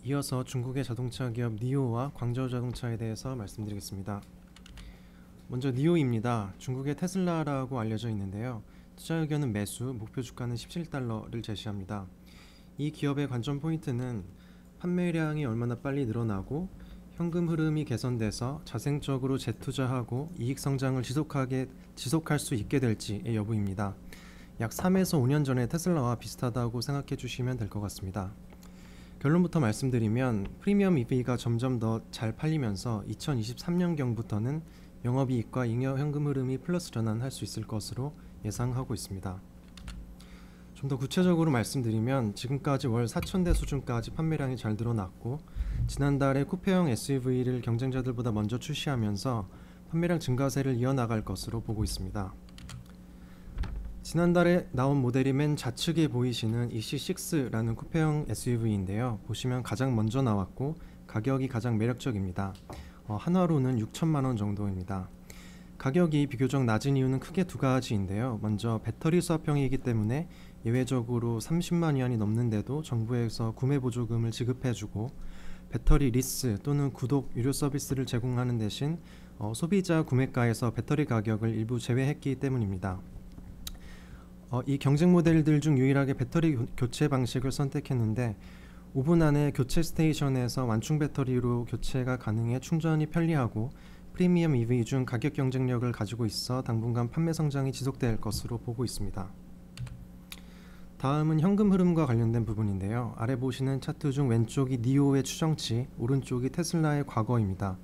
이어서 중국의 자동차 기업 니오와 광저우 자동차에 대해서 말씀드리겠습니다. 먼저 니오입니다. 중국의 테슬라라고 알려져 있는데요. 투자 의견은 매수, 목표 주가는 17달러를 제시합니다. 이 기업의 관점 포인트는 판매량이 얼마나 빨리 늘어나고 현금 흐름이 개선돼서 자생적으로 재투자하고 이익 성장을 지속할 수 있게 될지의 여부입니다. 약 3에서 5년 전에 테슬라와 비슷하다고 생각해 주시면 될 것 같습니다. 결론부터 말씀드리면 프리미엄 EV가 점점 더 잘 팔리면서 2023년경부터는 영업이익과 잉여 현금 흐름이 플러스 전환할 수 있을 것으로 예상하고 있습니다. 좀 더 구체적으로 말씀드리면 지금까지 월 4,000대 수준까지 판매량이 잘 늘어났고 지난달에 쿠페형 SUV를 경쟁자들보다 먼저 출시하면서 판매량 증가세를 이어나갈 것으로 보고 있습니다. 지난달에 나온 모델이 맨 좌측에 보이시는 EC6라는 쿠페형 SUV인데요. 보시면 가장 먼저 나왔고 가격이 가장 매력적입니다. 한화로는 6천만원 정도입니다. 가격이 비교적 낮은 이유는 크게 두 가지인데요. 먼저 배터리 수압형이기 때문에 예외적으로 30만 위안이 넘는데도 정부에서 구매 보조금을 지급해주고 배터리 리스 또는 구독 유료 서비스를 제공하는 대신 소비자 구매가에서 배터리 가격을 일부 제외했기 때문입니다. 이 경쟁 모델들 중 유일하게 배터리 교체 방식을 선택했는데 5분 안에 교체 스테이션에서 완충 배터리로 교체가 가능해 충전이 편리하고 프리미엄 EV 중 가격 경쟁력을 가지고 있어 당분간 판매 성장이 지속될 것으로 보고 있습니다. 다음은 현금 흐름과 관련된 부분인데요. 아래 보시는 차트 중 왼쪽이 니오의 추정치, 오른쪽이 테슬라의 과거입니다.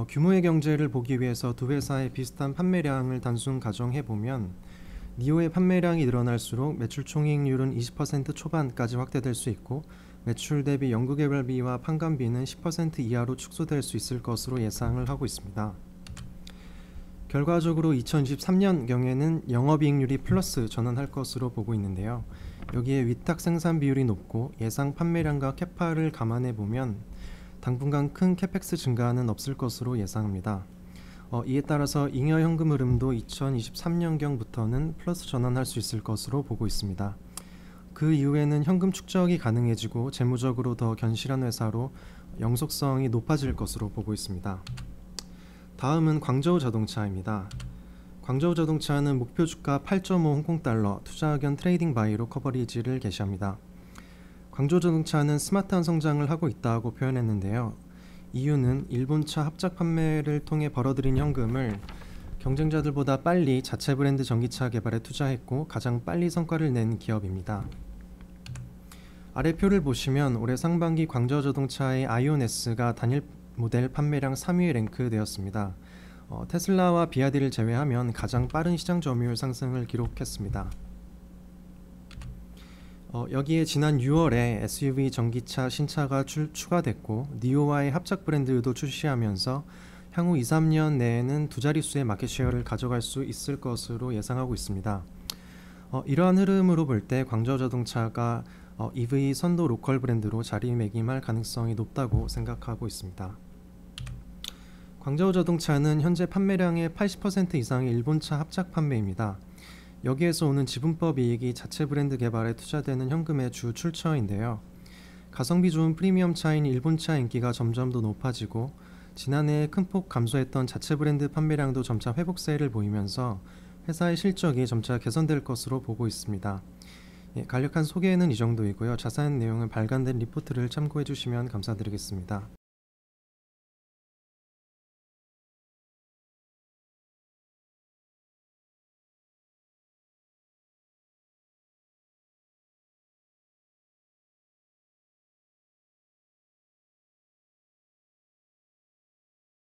규모의 경제를 보기 위해서 두 회사의 비슷한 판매량을 단순 가정해보면 니오의 판매량이 늘어날수록 매출 총이익률은 20% 초반까지 확대될 수 있고 매출 대비 연구개발비와 판관비는 10% 이하로 축소될 수 있을 것으로 예상을 하고 있습니다. 결과적으로 2023년경에는 영업이익률이 플러스 전환할 것으로 보고 있는데요. 여기에 위탁 생산 비율이 높고 예상 판매량과 캐파를 감안해보면 당분간 큰 캐펙스 증가는 없을 것으로 예상합니다. 이에 따라서 잉여 현금 흐름도 2023년경부터는 플러스 전환할 수 있을 것으로 보고 있습니다. 그 이후에는 현금 축적이 가능해지고 재무적으로 더 견실한 회사로 영속성이 높아질 것으로 보고 있습니다. 다음은 광저우 자동차입니다. 광저우 자동차는 목표 주가 8.5 홍콩달러, 투자 의견 트레이딩 바이로 커버리지를 게시합니다. 광저우 자동차는 스마트한 성장을 하고 있다고 표현했는데요. 이유는 일본차 합작 판매를 통해 벌어들인 현금을 경쟁자들보다 빨리 자체 브랜드 전기차 개발에 투자했고 가장 빨리 성과를 낸 기업입니다. 아래 표를 보시면 올해 상반기 광저우 자동차의 아이온-S가 단일 모델 판매량 3위에 랭크되었습니다. 테슬라와 비아디를 제외하면 가장 빠른 시장 점유율 상승을 기록했습니다. 여기에 지난 6월에 SUV 전기차 신차가 추가됐고 니오와의 합작 브랜드도 출시하면서 향후 2-3년 내에는 두 자릿수의 마켓쉐어를 가져갈 수 있을 것으로 예상하고 있습니다. 이러한 흐름으로 볼 때 광저우 자동차가 EV 선도 로컬 브랜드로 자리매김할 가능성이 높다고 생각하고 있습니다. 광저우 자동차는 현재 판매량의 80% 이상이 일본차 합작 판매입니다. 여기에서 오는 지분법 이익이 자체 브랜드 개발에 투자되는 현금의 주 출처인데요. 가성비 좋은 프리미엄 차인 일본차 인기가 점점 더 높아지고 지난해 큰 폭 감소했던 자체 브랜드 판매량도 점차 회복세를 보이면서 회사의 실적이 점차 개선될 것으로 보고 있습니다. 간략한 소개는 이 정도이고요. 자세한 내용은 발간된 리포트를 참고해 주시면 감사드리겠습니다.